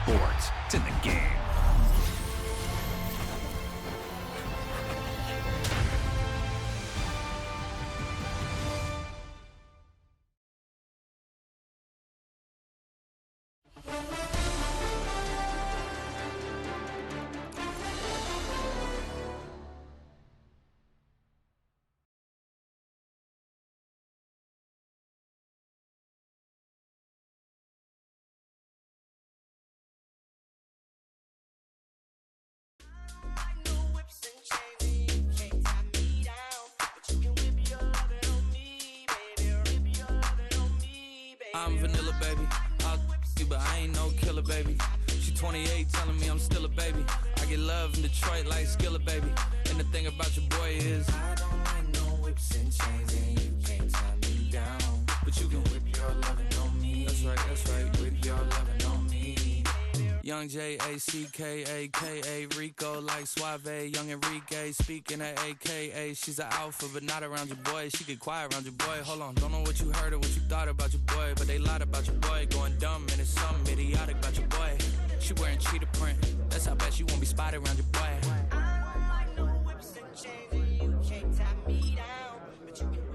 sports. It's in the game. I'm vanilla, baby. I'll you, but I ain't no killer, baby. She 28, telling me I'm still a baby. I get love in Detroit like Skilla, baby. And the thing about your boy is I don't like no whips and chains, and you can't tie me down. But you can whip your lovin' on me. That's right, whip your lovin' on me. Young J-A-C-K-A-K-A, Rico like Suave, young Enrique, speaking at AKA. She's an alpha, but not around your boy. She get quiet around your boy. Hold on, don't know what you heard or what you thought about your boy, but they lied about your boy. Going dumb and it's something idiotic about your boy. She wearing cheetah print, that's how bad she won't be spotted around your boy. I don't like no whips and chains, and you can't tie me down, but you can whip.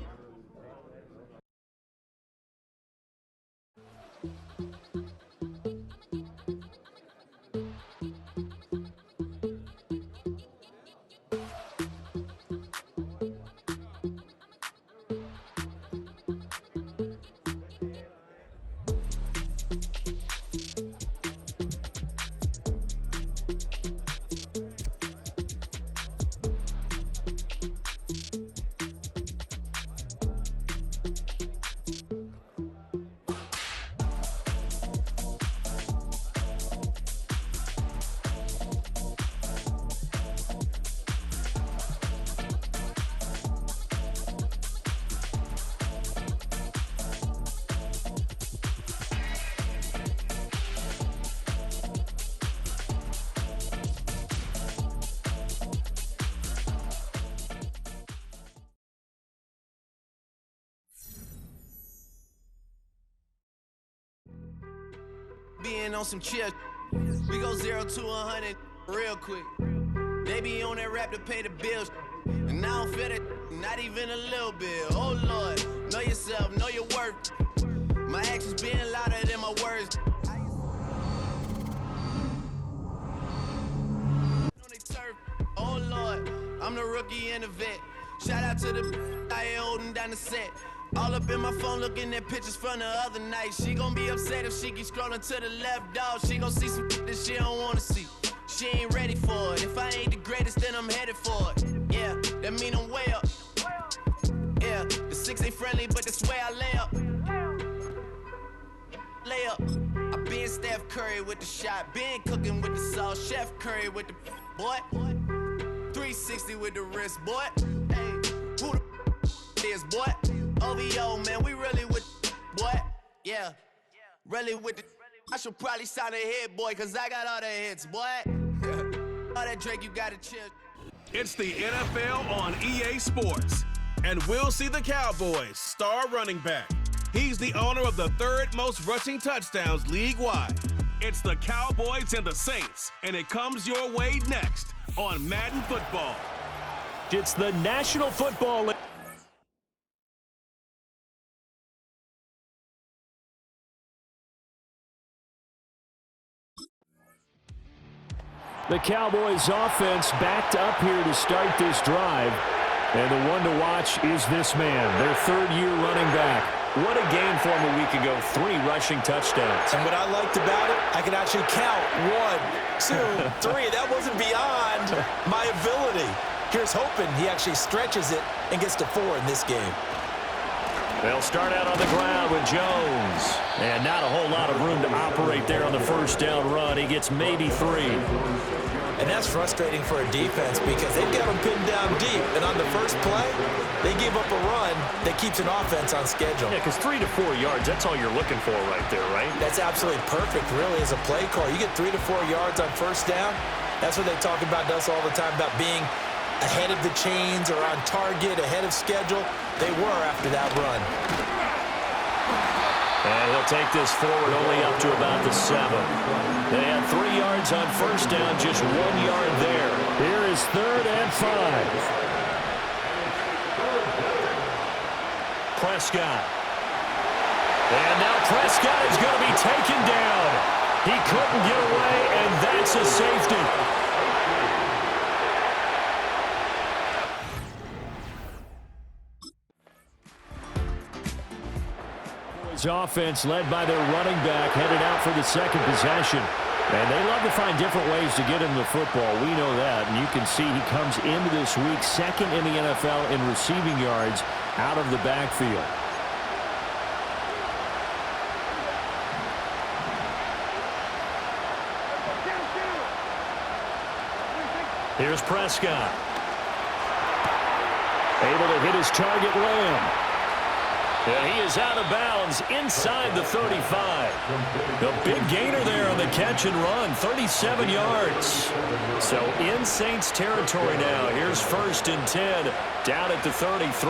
Being on some chill, we go 0 to 100 real quick. They be on that rap to pay the bills, and I don't feel that, not even a little bit. Oh Lord, know yourself, know your worth. My actions being louder than my words. On they turf. Oh Lord, I'm the rookie and the vet. Shout out to the I ain't holding down the set. All up in my phone looking at pictures from the other night. She gon' be upset if she keep scrolling to the left, dog. She gon' see some that she don't wanna see. She ain't ready for it. If I ain't the greatest, then I'm headed for it. Yeah, that mean I'm way up. Yeah, the 6 ain't friendly, but that's where I lay up. Lay up. I been Steph Curry with the shot. Been cooking with the sauce. Chef Curry with the boy. 360 with the wrist, boy. Hey, who the is, boy? OVO, man, we really with boy. Yeah, really with the. I should probably sign a hit, boy, cause I got all the hits, boy. All that Drake, you gotta chill. It's the NFL on EA Sports, and we'll see the Cowboys' star running back. He's the owner of the third most rushing touchdowns league-wide. It's the Cowboys and the Saints, and it comes your way next on Madden Football. It's the National Football League. The Cowboys offense backed up here to start this drive. And the one to watch is this man, their third-year running back. What a game for him a week ago, 3 rushing touchdowns. And what I liked about it, I could actually count 1, 2, 3. That wasn't beyond my ability. Here's hoping he actually stretches it and gets to 4 in this game. They'll start out on the ground with Jones. And not a whole lot of room to operate there on the first down run. He gets maybe 3. And that's frustrating for a defense because they've got them pinned down deep. And on the first play, they give up a run that keeps an offense on schedule. Yeah, because 3 to 4 yards, that's all you're looking for right there, right? That's absolutely perfect, really, as a play call. You get 3 to 4 yards on first down. That's what they talk about us all the time, about being ahead of the chains or on target, ahead of schedule. They were after that run. And he'll They'll take this forward only up to about the 7. They had 3 yards on first down, just 1 yard there. Here is 3rd and 5. Prescott. And now Prescott is going to be taken down. He couldn't get away, and that's a safety. Offense led by their running back headed out for the second possession. And they love to find different ways to get him the football. We know that. And you can see he comes into this week second in the NFL in receiving yards out of the backfield. Here's Prescott. Able to hit his target, Lamb. And he is out of bounds inside the 35. A big gainer there on the catch and run, 37 yards. So in Saints territory now. Here's 1st and 10 down at the 33.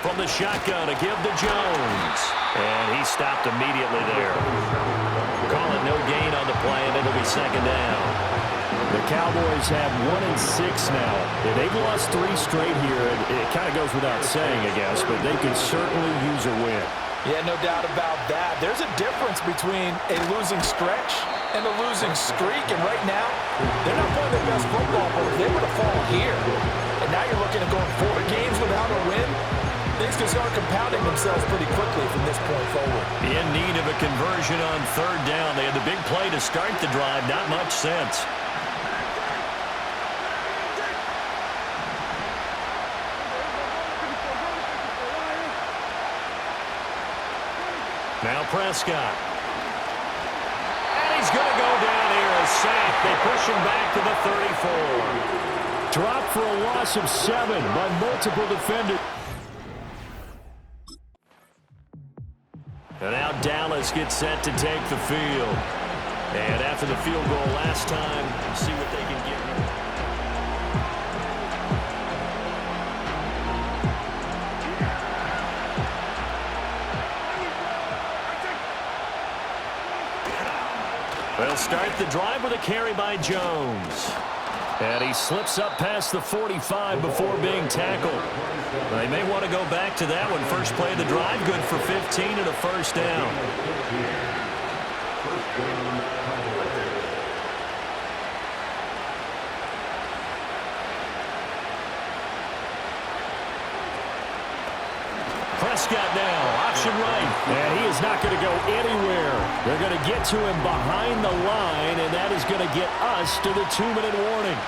From the shotgun to give to Jones. And he stopped immediately there. Call it no gain on the play, and it'll be 2nd down. The Cowboys have 1-6 now. They've lost 3 straight here. It kind of goes without saying, I guess, but they could certainly use a win. Yeah, no doubt about that. There's a difference between a losing stretch and a losing streak, and right now, they're not playing their best football, but if they were to fall here, and now you're looking at going 4 games without a win, things can start compounding themselves pretty quickly from this point forward. In need of a conversion on 3rd down. They had the big play to start the drive. Not much sense. Now Prescott. And he's going to go down here. A sack. They push him back to the 34. Dropped for a loss of 7 by multiple defenders. And now Dallas gets set to take the field. And after the field goal last time, see what they can get here. They'll start the drive with a carry by Jones. And he slips up past the 45 before being tackled. They may want to go back to that one. First play of the drive, good for 15 and a 1st down. Prescott now, option right. And he is not going to go anywhere. They're going to get to him behind the line, and that is going to get us to the 2-minute warning.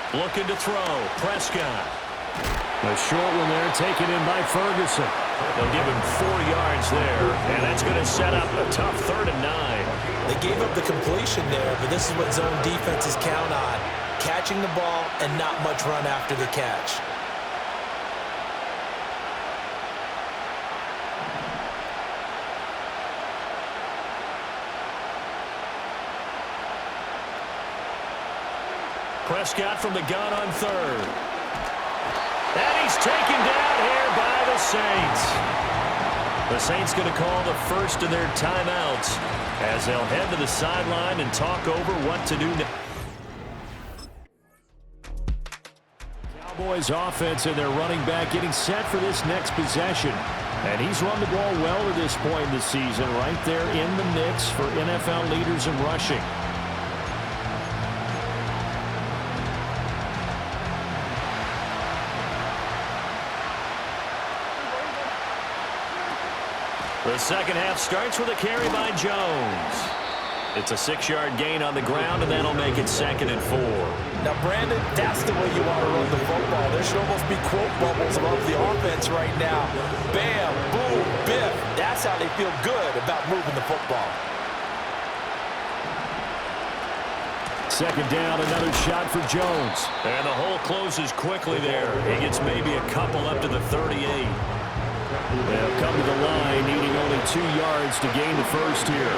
Looking to throw. Prescott. A short one there taken in by Ferguson. They'll give him 4 yards there, and that's going to set up a tough 3rd and 9. They gave up the completion there, but this is what zone defenses count on. Catching the ball and not much run after the catch. Prescott from the gun on 3rd. And he's taken down here by the Saints. The Saints going to call the first of their timeouts as they'll head to the sideline and talk over what to do next. Cowboys offense and their running back getting set for this next possession. And he's run the ball well to this point in the season, right there in the mix for NFL leaders in rushing. The second half starts with a carry by Jones. It's a 6-yard gain on the ground, and that'll make it 2nd and 4. Now, Brandon, that's the way you want to run the football. There should almost be quote bubbles above the offense right now. Bam, boom, biff. That's how they feel good about moving the football. 2nd down, another shot for Jones. And the hole closes quickly there. He gets maybe a couple up to the 38. They'll come to the line, needing only 2 yards to gain the first here.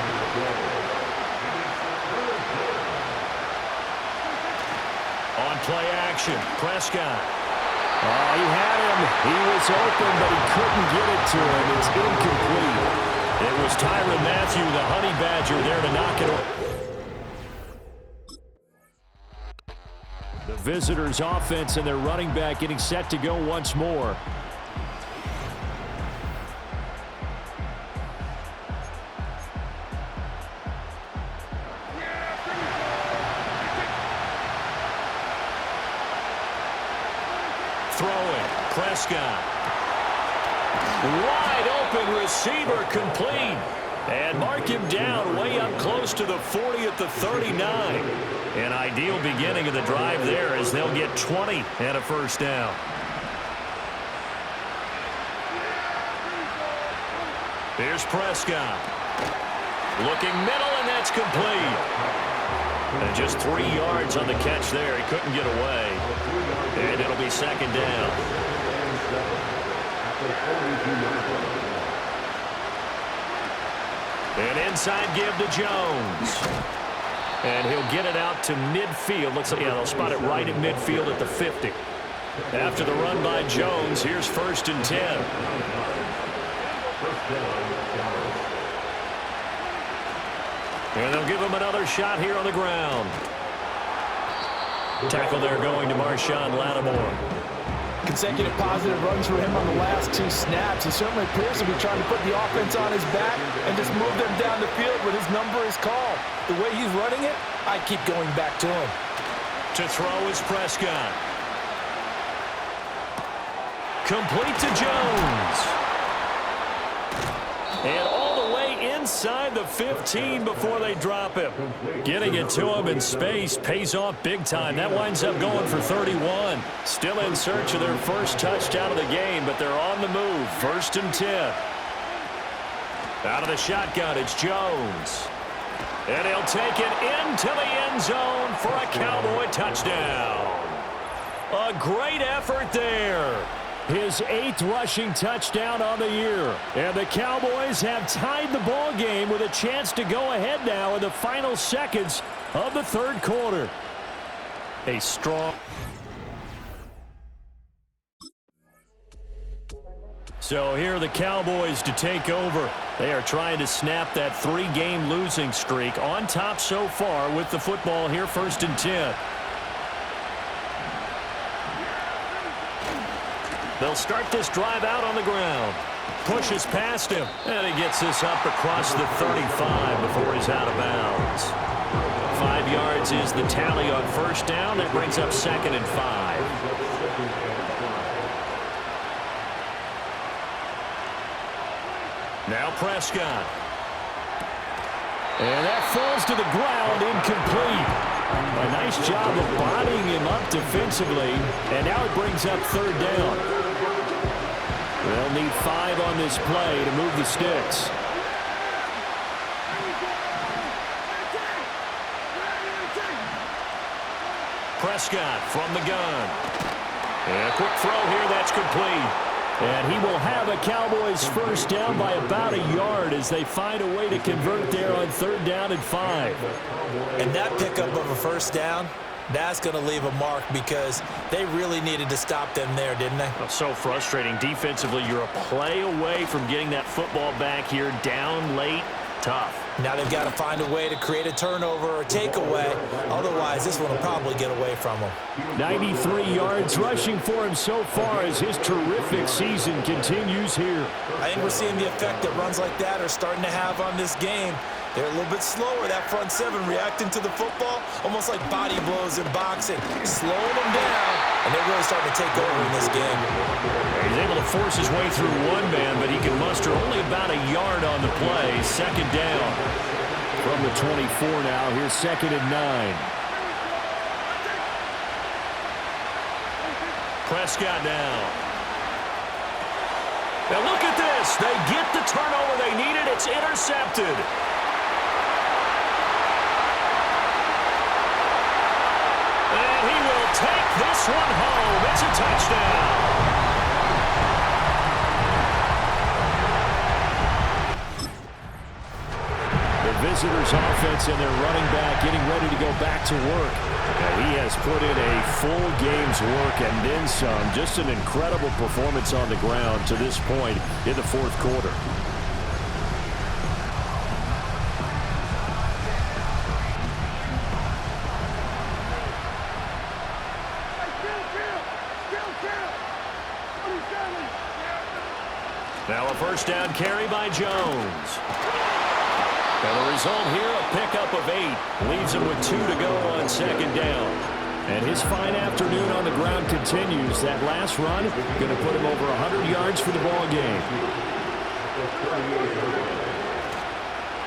On play action, Prescott. Oh, he had him. He was open, but he couldn't get it to him. It's incomplete. It was Tyrann Mathieu, the Honey Badger, there to knock it over. The visitors' offense and their running back getting set to go once more. Throwing, Prescott. Wide open receiver complete. And mark him down way up close to the 40 at the 39. An ideal beginning of the drive there as they'll get 20 and a first down. Here's Prescott. Looking middle, and that's complete. And just 3 yards on the catch there. He couldn't get away. And it'll be second down. An inside give to Jones. And he'll get it out to midfield. Looks like, yeah, they'll spot it right at midfield at the 50. After the run by Jones, here's 1st and 10. And they'll give him another shot here on the ground. Tackle there going to Marshawn Lattimore. Consecutive positive runs for him on the last 2 snaps. He certainly appears to be trying to put the offense on his back and just move them down the field when his number is called. The way he's running it, I keep going back to him. To throw is Prescott. Complete to Jones. And all the way inside the 15 before they drop him. Getting it to him in space pays off big time. That winds up going for 31. Still in search of their first touchdown of the game, but they're on the move. 1st and 10. Out of the shotgun, it's Jones. And he'll take it into the end zone for a Cowboy touchdown. A great effort there. His 8th rushing touchdown on the year. And the Cowboys have tied the ball game with a chance to go ahead now in the final seconds of the 3rd quarter. A strong... So here are the Cowboys to take over. They are trying to snap that 3-game losing streak. On top so far with the football here, 1st and 10. They'll start this drive out on the ground. Pushes past him. And he gets this up across the 35 before he's out of bounds. 5 yards is the tally on 1st down. That brings up 2nd and 5. Now Prescott. And that falls to the ground, incomplete. A nice job of bodying him up defensively. And now it brings up 3rd down. They'll need 5 on this play to move the sticks. Prescott from the gun. And a quick throw here, that's complete. And he will have a Cowboys first down by about a yard as they find a way to convert there on 3rd down and 5. And that pickup of a first down, that's going to leave a mark because they really needed to stop them there, didn't they? Oh, so frustrating. Defensively, you're a play away from getting that football back here down late. Tough. Now they've got to find a way to create a turnover or a takeaway. Otherwise, this one will probably get away from them. 93 yards rushing for him so far as his terrific season continues here. I think we're seeing the effect that runs like that are starting to have on this game. They're a little bit slower, that front 7, reacting to the football, almost like body blows in boxing, slowing them down, and they're really starting to take over in this game. He's able to force his way through one man, but he can muster only about a yard on the play. 2nd down from the 24 now. Here's 2nd and 9. Prescott now. Now look at this. They get the turnover they needed. It's intercepted. And he will take this one home. It's a touchdown. visitors' offense and their running back getting ready to go back to work. And he has put in a full game's work and then some. Just an incredible performance on the ground to this point in the fourth quarter. Now a first down carry by Jones. And the result here, a pickup of 8. Leaves him with 2 to go on second down. And his fine afternoon on the ground continues. That last run going to put him over 100 yards for the ball game.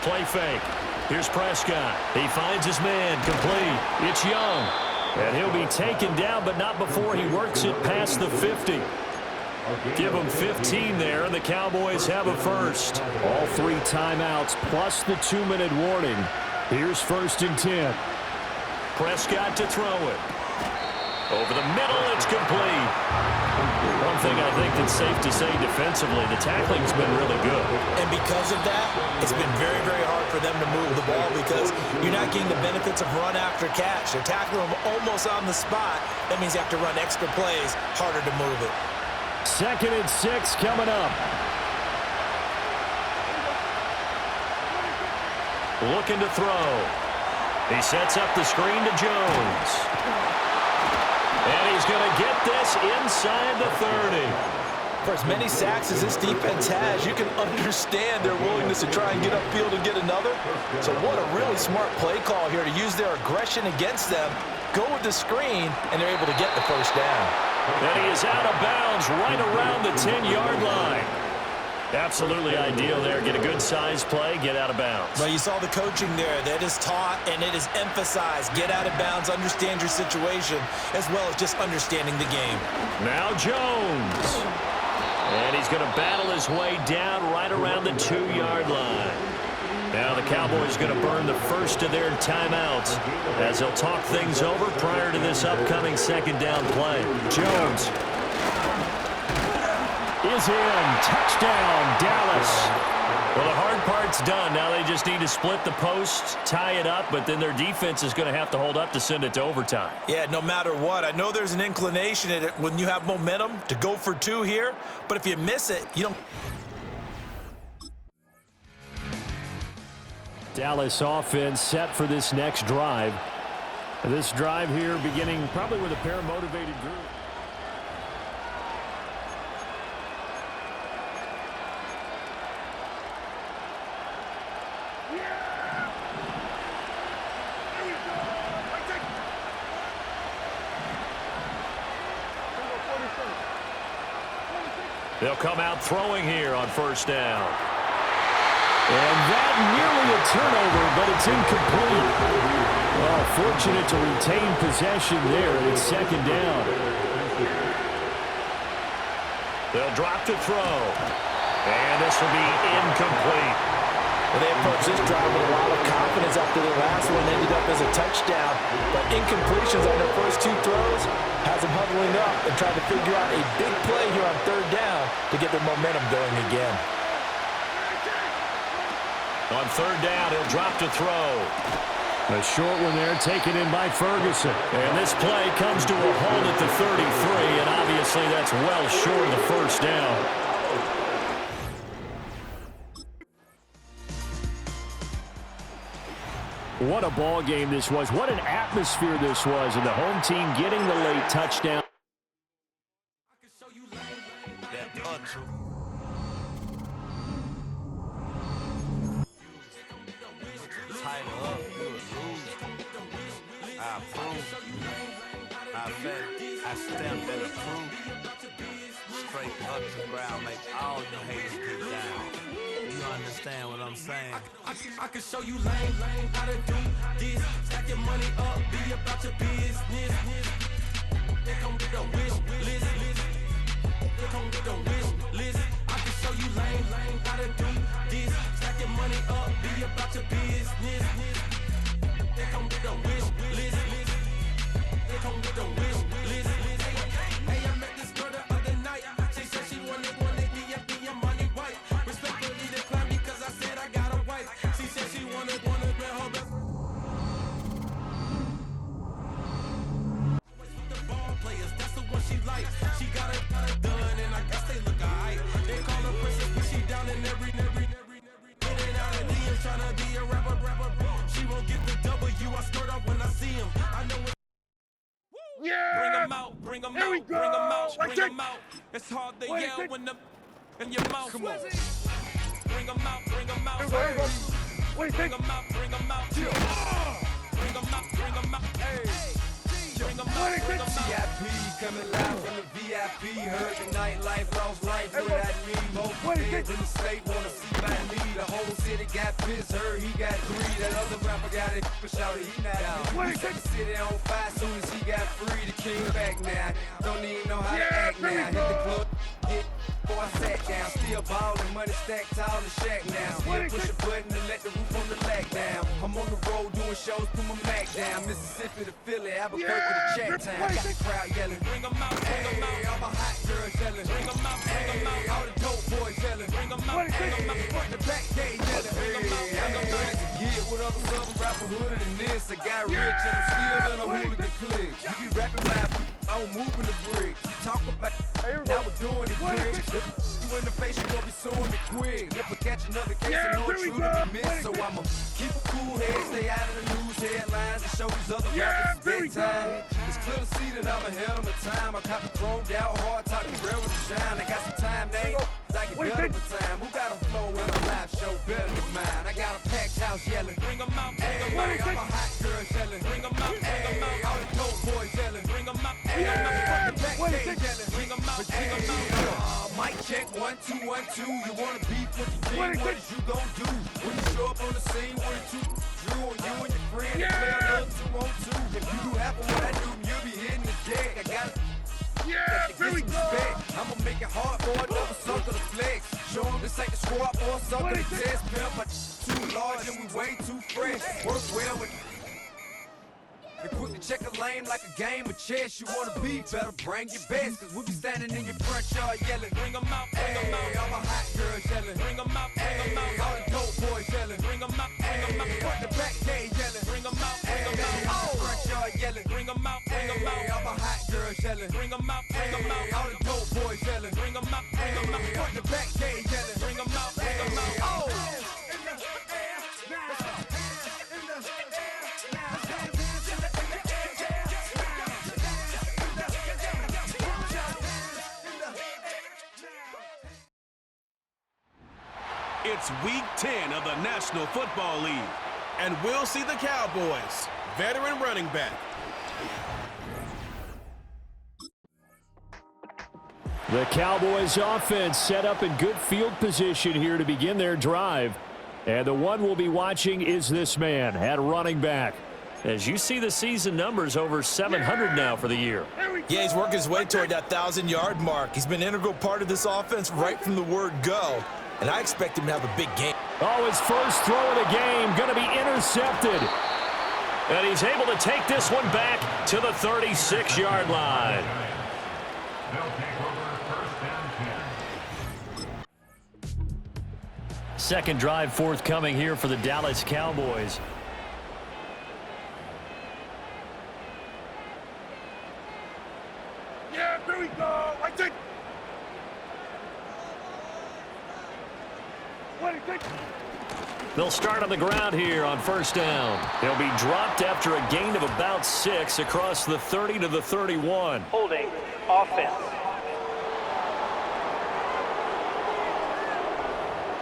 Play fake. Here's Prescott. He finds his man, complete. It's Young. And he'll be taken down, but not before he works it past the 50. Give them 15 there, and the Cowboys have a first. All 3 timeouts plus the 2-minute warning. Here's 1st and 10. Prescott to throw it. Over the middle, it's complete. One thing I think that's safe to say defensively, the tackling's been really good. And because of that, it's been very, very hard for them to move the ball because you're not getting the benefits of run after catch. They're tackling them almost on the spot. That means you have to run extra plays, harder to move it. 2nd and 6 coming up. Looking to throw. He sets up the screen to Jones. And he's going to get this inside the 30. For as many sacks as this defense has, you can understand their willingness to try and get upfield and get another. So what a really smart play call here to use their aggression against them, go with the screen, and they're able to get the first down. And he is out of bounds right around the 10-yard line. Absolutely ideal there. Get a good size play, get out of bounds. Well, you saw the coaching there. That is taught and it is emphasized. Get out of bounds, understand your situation, as well as just understanding the game. Now Jones. And he's going to battle his way down right around the 2-yard line. Now the Cowboys going to burn the first of their timeouts as they'll talk things over prior to this upcoming 2nd down play. Jones is in. Touchdown, Dallas. Well, the hard part's done. Now they just need to split the posts, tie it up, but then their defense is going to have to hold up to send it to overtime. Yeah, no matter what. I know there's an inclination in it when you have momentum to go for 2 here, but if you miss it, you don't. Dallas offense set for this next drive. This drive here beginning probably with a pair of motivated group. They'll come out throwing here on 1st down. And that nearly a turnover, but it's incomplete. Well, fortunate to retain possession there. It's 2nd down. They'll drop to throw. And this will be incomplete. Well, they approached this drive with a lot of confidence after the last one ended up as a touchdown. But incompletions on their first 2 throws has them huddling up and trying to figure out a big play here on 3rd down to get their momentum going again. On 3rd down, he'll drop to throw. A short one there taken in by Ferguson. And this play comes to a halt at the 33, and obviously that's well short of the 1st down. What a ball game this was. What an atmosphere this was. And the home team getting the late touchdown. I stamped and approved. Straight up the ground, make all you haters get down. You understand what I'm saying? I can show you lame, how to do this. Stack your money up, be about your business. They come with the wish list. They come with the wish list. I can show you lame, how to do this. Stack your money up, be about your business. They come with the wish list. They come with the wish list. Hey, I met this girl the other night. She said she wanted me and be a money white. Respectfully declined because I said I got a wife. She said she wanted tryna be a rapper. She won't get the W. I skirt off when I see him. I know it. Yeah! Bring 'em out, bring 'em out, bring 'em out, bring 'em out. It's hard to yell when the in your mouth. Come on. Bring 'em out, bring 'em out. Bring 'em out, bring 'em out. Bring 'em out, bring 'em out. Hey. Bring 'em out, bring 'em out. VIP coming live from the VIP. Heard the nightlife, lost life without me. Most kids in the state wanna see by me. The whole city got pissed, heard he got 3. That other rapper got it, but shouted he not out. We set the city on fire soon as he got free. The king back now, don't even know how to act now. Hit the club, get before I sat down. Still ballin', money stacked tall in the shack now. Still push a button to let the roof on the lag down. I'm on the road doing shows, put my Mac down. Mississippi to Philly, Albuquerque to Chat Town. Got the crowd yelling, bring 'em out, bring 'em out. All my hot girls yelling, bring 'em out, bring 'em out. All the dope boys yelling, bring 'em out, bring 'em out. Front the back gate yelling, bring 'em out, bring 'em out. To get with other southern rapper hooded than this. I got rich and I'm still in a hooligan clique. You be rapping loud, I'm moving the bricks. You talk about now we're doing it quick. You in the face, you gonna be suing me quick. If I catch another case, I know it's true to be missed. So I'ma keep a cool head, stay out of the news headlines, and show these other rappers it's bedtime. It's clear to see that I'm ahead of my time. I cop the chromed out, hard talking, real with the shine. I got some time, they I get better with time. Who got a flow in a live show better than mine? I got a packed house yelling, bring 'em out, bring 'em out. All my hot girls yelling, bring 'em out, bring 'em out. All the dope boys yelling, bring 'em out, bring 'em out. From the back stage yelling, bring 'em out, bring 'em out. Mic check, 1 2 1 2. You wanna beef with the king? What is you gon' do when you show up on the scene? 1 2 drew on you and your friend and play a little 2 on 2. If you do half of what I do, you'll be hitting the deck. I got it. Very good. I'ma make it hard for another sucker to flex. Show 'em this ain't the squad or a sucker to test. Pimp, but too large and we way too fresh. Work well with. And quickly check a lane like a game of chess. You wanna be better, bring your best. Cause we be standing in your front yard yelling, bring 'em out, bring 'em out. All my hot girls yelling, bring 'em out, bring 'em out. All the dope boys yelling, bring 'em out, bring 'em out. Front the back gate yelling, bring 'em out, bring 'em out. All front yard yelling, bring 'em out, bring 'em out. All my hot girls yelling, bring 'em out, bring 'em out. All the dope boys yelling, bring 'em out, bring 'em out. Front the back gate yelling, bring 'em out, bring 'em out. Oh. It's week 10 of the National Football League, and we'll see the Cowboys, veteran running back. The Cowboys offense set up in good field position here to begin their drive. And the one we'll be watching is this man at running back. As you see the season numbers, over 700 now for the year. Yeah, he's working his way toward that 1,000-yard mark. He's been an integral part of this offense right from the word go. And I expect him to have a big game. Oh, his first throw of the game going to be intercepted. And he's able to take this one back to the 36-yard line. Second drive forthcoming here for the Dallas Cowboys. Yeah, here we go. I think. They'll start on the ground here on first down. They'll be dropped after a gain of about 6 across the 30 to the 31. Holding offense.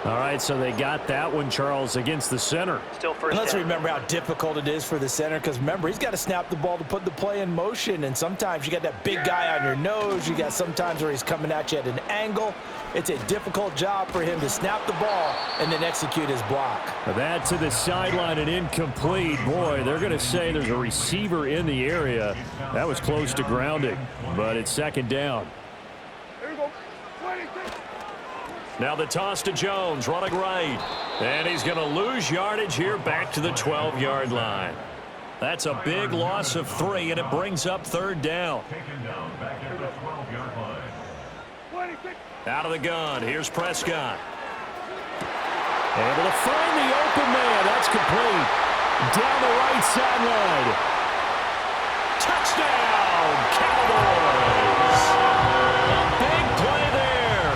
All right, so they got that one, Charles, against the center. Still first And let's down. remember how difficult it is for the center, because remember, he's got to snap the ball to put the play in motion, and sometimes you got that big guy on your nose. You got sometimes where he's coming at you at an angle. It's a difficult job for him to snap the ball and then execute his block. That to the sideline and incomplete. Boy, they're going to say there's a receiver in the area. That was close to grounding, but it's second down. Now the toss to Jones, running right. And he's going to lose yardage here back to the 12-yard line. That's a big loss of 3, and it brings up third down. Out of the gun, here's Prescott. Able to find the open man. That's complete. Down the right sideline. Touchdown, Cowboys. A big play there.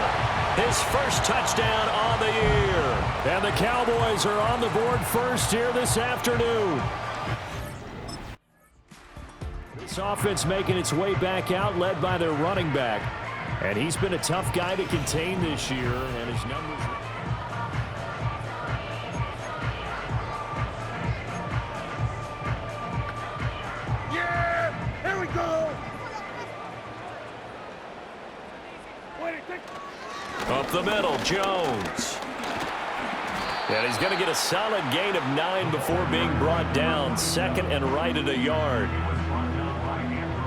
His first touchdown on the year. And the Cowboys are on the board first here this afternoon. This offense making its way back out, led by their running back. And he's been a tough guy to contain this year, and his numbers... Yeah! Here we go! Up the middle, Jones. And he's going to get a solid gain of 9 before being brought down. Second and right at a yard.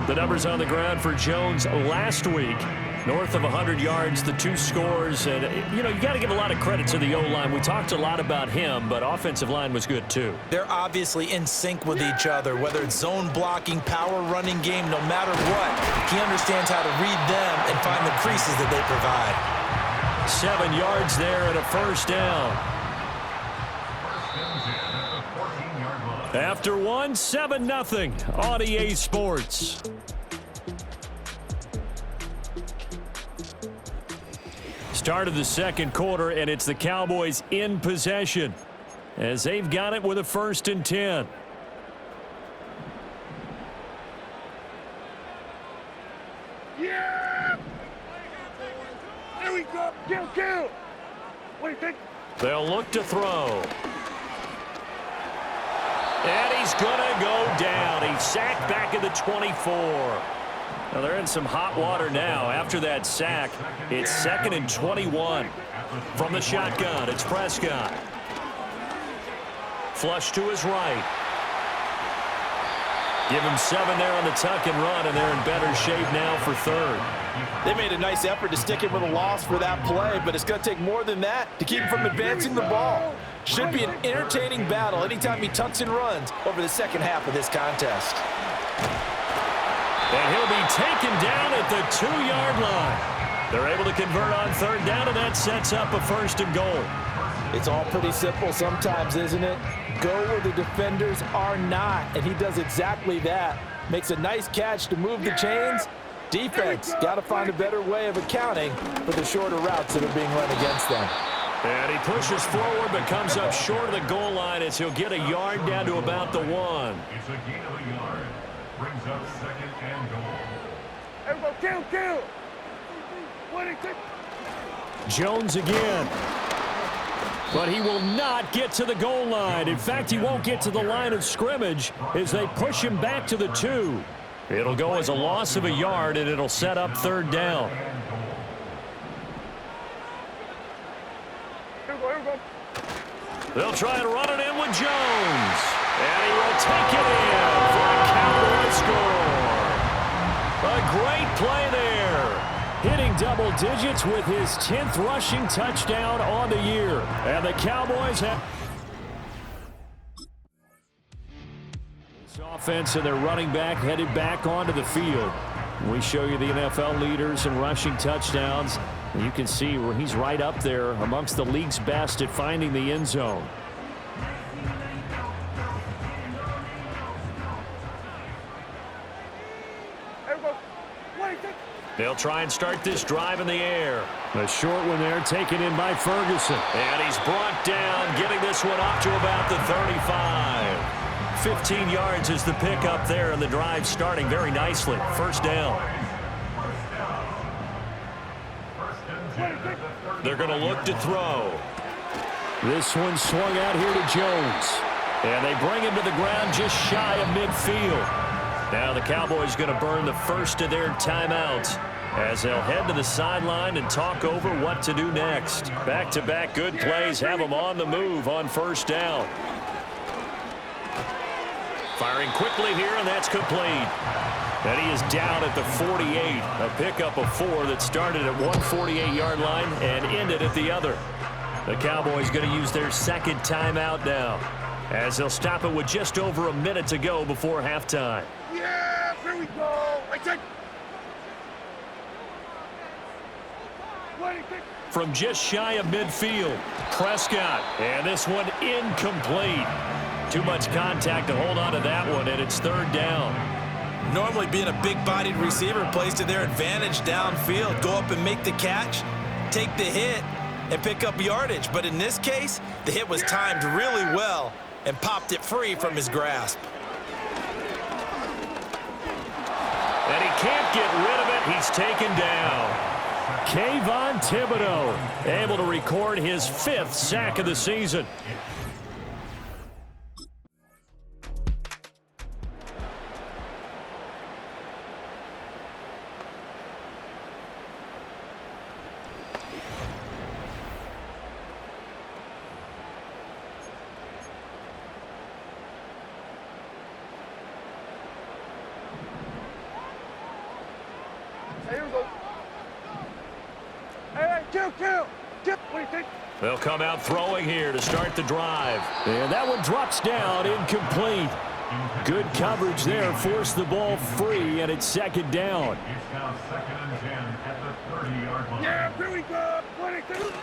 The numbers on the ground for Jones last week. North of 100 yards, the 2 scores. And, you know, you got to give a lot of credit to the O-line. We talked a lot about him, but offensive line was good too. They're obviously in sync with each other, whether it's zone blocking, power running game, no matter what. He understands how to read them and find the creases that they provide. 7 yards there and a first down. After 1, 7-0 on EA Sports. Start of the second quarter, and it's the Cowboys in possession as they've got it with a 1st and 10. Yeah! There we go! Kill! What do you think? They'll look to throw. And he's going to go down. He's sacked back at the 24. Now they're in some hot water now. After that sack, it's 2nd and 21. From the shotgun, it's Prescott. Flush to his right. Give him 7 there on the tuck and run, and they're in better shape now for 3rd. They made a nice effort to stick him with a loss for that play, but it's going to take more than that to keep him from advancing the ball. Should be an entertaining battle anytime he tucks and runs over the second half of this contest. And he'll be taken down at the 2-yard line. They're able to convert on 3rd down, and that sets up a 1st and goal. It's all pretty simple sometimes, isn't it? Go where the defenders are not, and he does exactly that. Makes a nice catch to move the chains. Defense got to find a better way of accounting for the shorter routes that are being run against them. And he pushes forward but comes up short of the goal line as he'll get a yard down to about the 1. It's a gain of a yard. Brings up 2nd and goal. Everybody kill! What do you think? Jones again. But he will not get to the goal line. In fact, he won't get to the line of scrimmage as they push him back to the 2. It'll go as a loss of a yard, and it'll set up 3rd down. They'll try and run it in with Jones. And he will take it in for a Cowboy score. A great play there. Hitting double digits with his 10th rushing touchdown on the year. And the Cowboys have... This offense and their running back headed back onto the field. We show you the NFL leaders in rushing touchdowns. You can see where he's right up there amongst the league's best at finding the end zone. They'll try and start this drive in the air. A short one there taken in by Ferguson. And he's brought down, getting this one up to about the 35. 15 yards is the pickup there, and the drive starting very nicely. 1st down. They're going to look to throw. This one swung out here to Jones. And they bring him to the ground just shy of midfield. Now the Cowboys going to burn the first of their timeouts as they'll head to the sideline and talk over what to do next. Back-to-back good plays have them on the move on 1st down. Firing quickly here, and that's complete. And he is down at the 48. A pickup of 4 that started at one 48-yard line and ended at the other. The Cowboys going to use their 2nd timeout now as they'll stop it with just over a minute to go before halftime. Yeah, here we go. I take. What do you think? From just shy of midfield, Prescott, and this one incomplete. Too much contact to hold on to that one, and it's 3rd down. Normally being a big-bodied receiver plays to their advantage downfield. Go up and make the catch, take the hit, and pick up yardage. But in this case, the hit was timed really well and popped it free from his grasp. And he can't get rid of it. He's taken down. Kayvon Thibodeau able to record his 5th sack of the season. Here we go. Hey, kill. What do you think? They'll come out throwing here to start the drive. And that one drops down, incomplete. Good coverage there, forced the ball free, and it's 2nd down. It's now 2nd and 10 at the 30-yard line. Yeah, here we go. 22.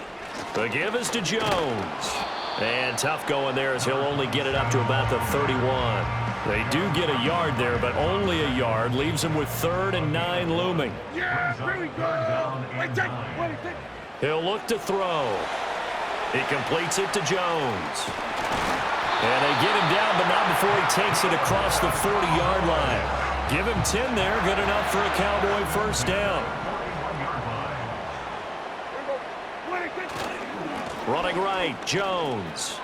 The give is to Jones. And tough going there as he'll only get it up to about the 31. They do get a yard there, but only a yard. Leaves them with 3rd and 9 looming. Yeah, here we go. Wait, take. What do you think? He'll look to throw. He completes it to Jones. And they get him down, but not before he takes it across the 40-yard line. Give him 10 there. Good enough for a Cowboy 1st down. Running right, Jones.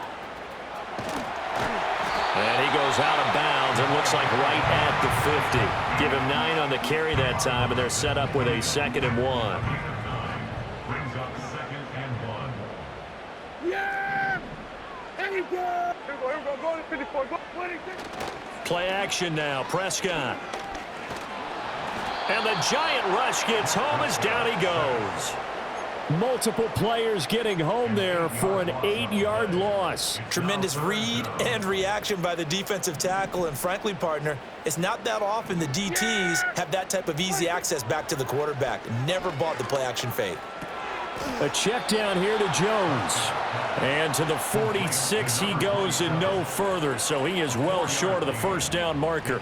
And he goes out of bounds and looks like right at the 50. Give him 9 on the carry that time, and they're set up with a 2nd and 1. Brings up 2nd and 1. Yeah! Here we go. Here we go. Go to 54. Go. What do you think? Play action now, Prescott. And the giant rush gets home as down he goes. Multiple players getting home there for an 8-yard loss. Tremendous read and reaction by the defensive tackle, and frankly, partner, it's not that often the DTs have that type of easy access back to the quarterback. Never bought the play action fade. A check down here to Jones. And to the 46 he goes and no further, so he is well short of the 1st down marker.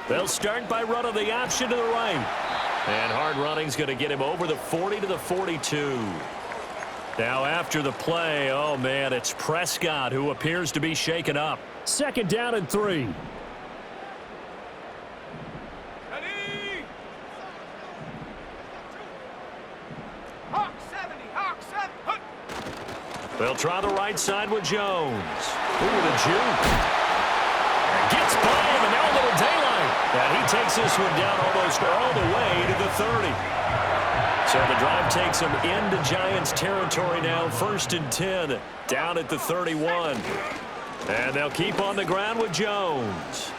They'll start by running the option to the right. And hard running's going to get him over the 40 to the 42. Now after the play, oh man, it's Prescott who appears to be shaken up. 2nd down and 3. Ready? Hawk 70, Hawk 70. They'll try the right side with Jones. Ooh, the juke. Gets by him, and now a little daylight. And he takes this one down almost all the way to the 30. So the drive takes him into Giants territory now. 1st and 10, down at the 31. And they'll keep on the ground with Jones.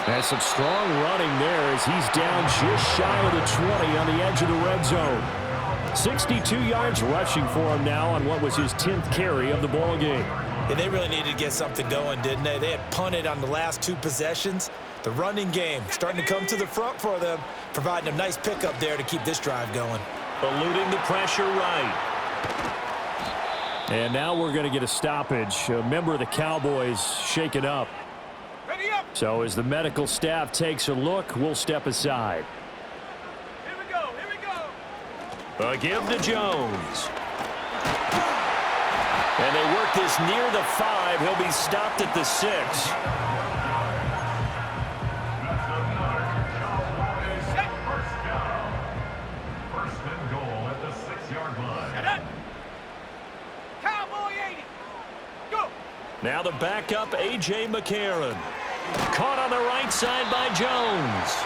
Has some strong running there as he's down just shy of the 20 on the edge of the red zone. 62 yards rushing for him now on what was his 10th carry of the ball game. And they really needed to get something going, didn't they? They had punted on the last 2 possessions. The running game starting to come to the front for them, providing a nice pickup there to keep this drive going. Eluding the pressure right. And now we're going to get a stoppage. A member of the Cowboys shaken up. Ready up. So as the medical staff takes a look, we'll step aside. Here we go. Here we go. A give to Jones. And they work this near the 5. He'll be stopped at the 6. First and goal at the 6-yard line. Cowboy 80. Go. Now the backup, A.J. McCarron. Caught on the right side by Jones.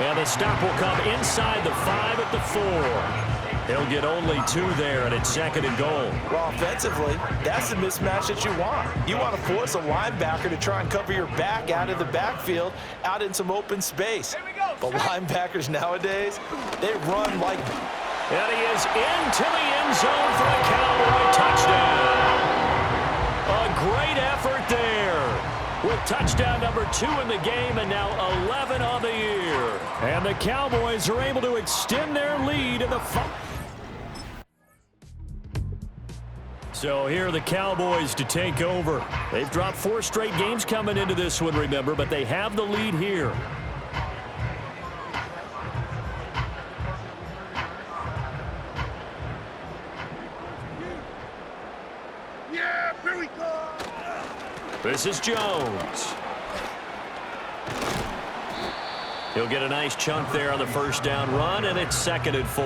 And the stop will come inside the 5 at the 4. He'll get only 2 there, and it's 2nd and goal. Well, offensively, that's the mismatch that you want. You want to force a linebacker to try and cover your back out of the backfield, out in some open space. But linebackers nowadays, they run like... And he is into the end zone for a Cowboy touchdown. great effort there. With touchdown number 2 in the game and now 11 on the year. And the Cowboys are able to extend their lead in the So here are the Cowboys to take over. They've dropped 4 straight games coming into this one, remember, but they have the lead here. Yeah, here we go. This is Jones. He'll get a nice chunk there on the first down run, and it's 2nd and 4.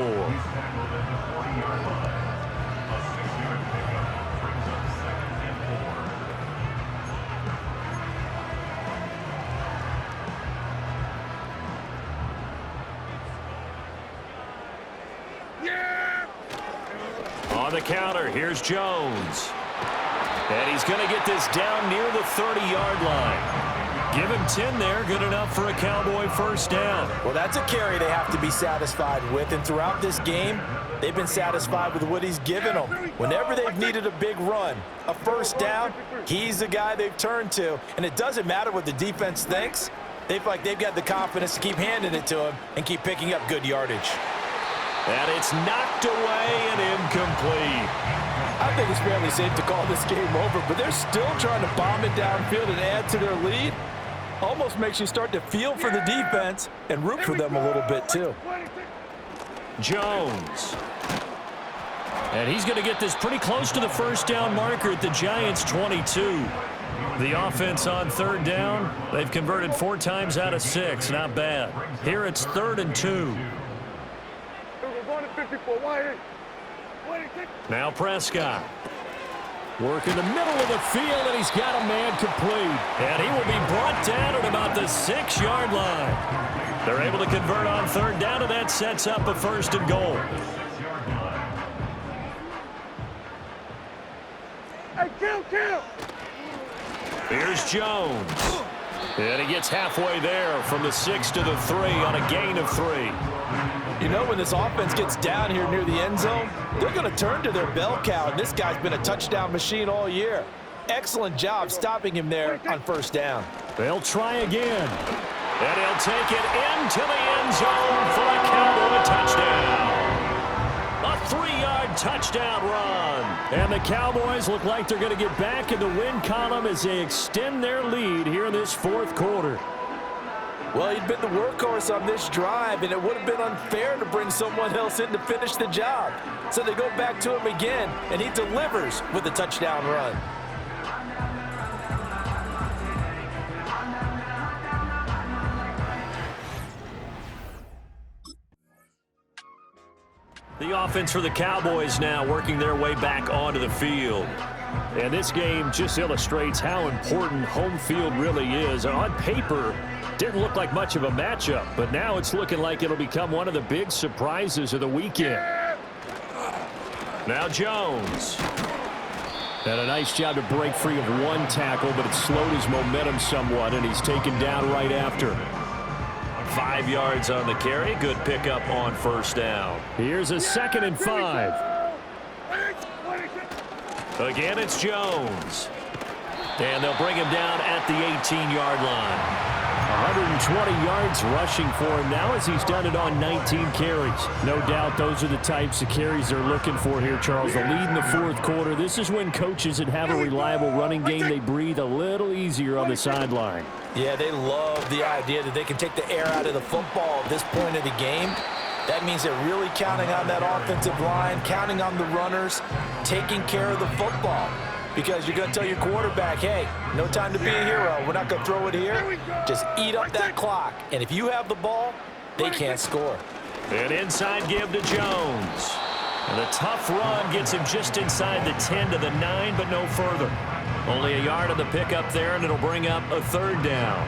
On the counter, here's Jones. And he's going to get this down near the 30-yard line. Give him 10 there, good enough for a Cowboy first down. Well, that's a carry they have to be satisfied with, and throughout this game, they've been satisfied with what he's given them. Whenever they've needed a big run, a first down, he's the guy they've turned to. And it doesn't matter what the defense thinks. They feel like they've got the confidence to keep handing it to him and keep picking up good yardage. And it's knocked away and incomplete. I think it's fairly safe to call this game over, but they're still trying to bomb it downfield and add to their lead. Almost makes you start to feel for the defense and root for them a little bit too. Jones. And he's going to get this pretty close to the first down marker at the Giants' 22. The offense on 3rd down, they've converted 4 times out of 6. Not bad. Here it's 3rd and 2. Now Prescott. Work in the middle of the field, and he's got a man complete. And he will be brought down at about the 6-yard line. They're able to convert on 3rd down, and that sets up a 1st and goal. Hey, kill! Here's Jones. And he gets halfway there from the 6 to the 3 on a gain of 3. You know, when this offense gets down here near the end zone, they're going to turn to their bell cow, and this guy's been a touchdown machine all year. Excellent job stopping him there on first down. They'll try again. And he'll take it into the end zone for a Cowboy touchdown. A 3-yard touchdown run. And the Cowboys look like they're going to get back in the win column as they extend their lead here in this 4th quarter. Well, he'd been the workhorse on this drive, and it would have been unfair to bring someone else in to finish the job. So they go back to him again, and he delivers with a touchdown run. The offense for the Cowboys now working their way back onto the field. And this game just illustrates how important home field really is. On paper, didn't look like much of a matchup, but now it's looking like it'll become one of the big surprises of the weekend. Now Jones. And a nice job to break free of 1 tackle, but it slowed his momentum somewhat, and he's taken down right after. 5 yards on the carry. Good pickup on first down. Here's a 2nd and 5. Again, it's Jones. And they'll bring him down at the 18-yard line. 120 yards rushing for him now as he's done it on 19 carries. No doubt those are the types of carries they're looking for here, Charles. The lead in the 4th quarter. This is when coaches that have a reliable running game, they breathe a little easier on the sideline. Yeah, they love the idea that they can take the air out of the football at this point of the game. That means they're really counting on that offensive line, counting on the runners, taking care of the football. Because you're going to tell your quarterback, hey, no time to be a hero. We're not going to throw it here. Just eat up that clock. And if you have the ball, they can't score. An inside give to Jones. And a tough run gets him just inside the 10 to the 9, but no further. Only a yard on the pickup there, and it'll bring up a 3rd down.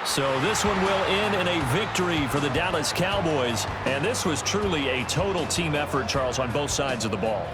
So this one will end in a victory for the Dallas Cowboys. And this was truly a total team effort, Charles, on both sides of the ball.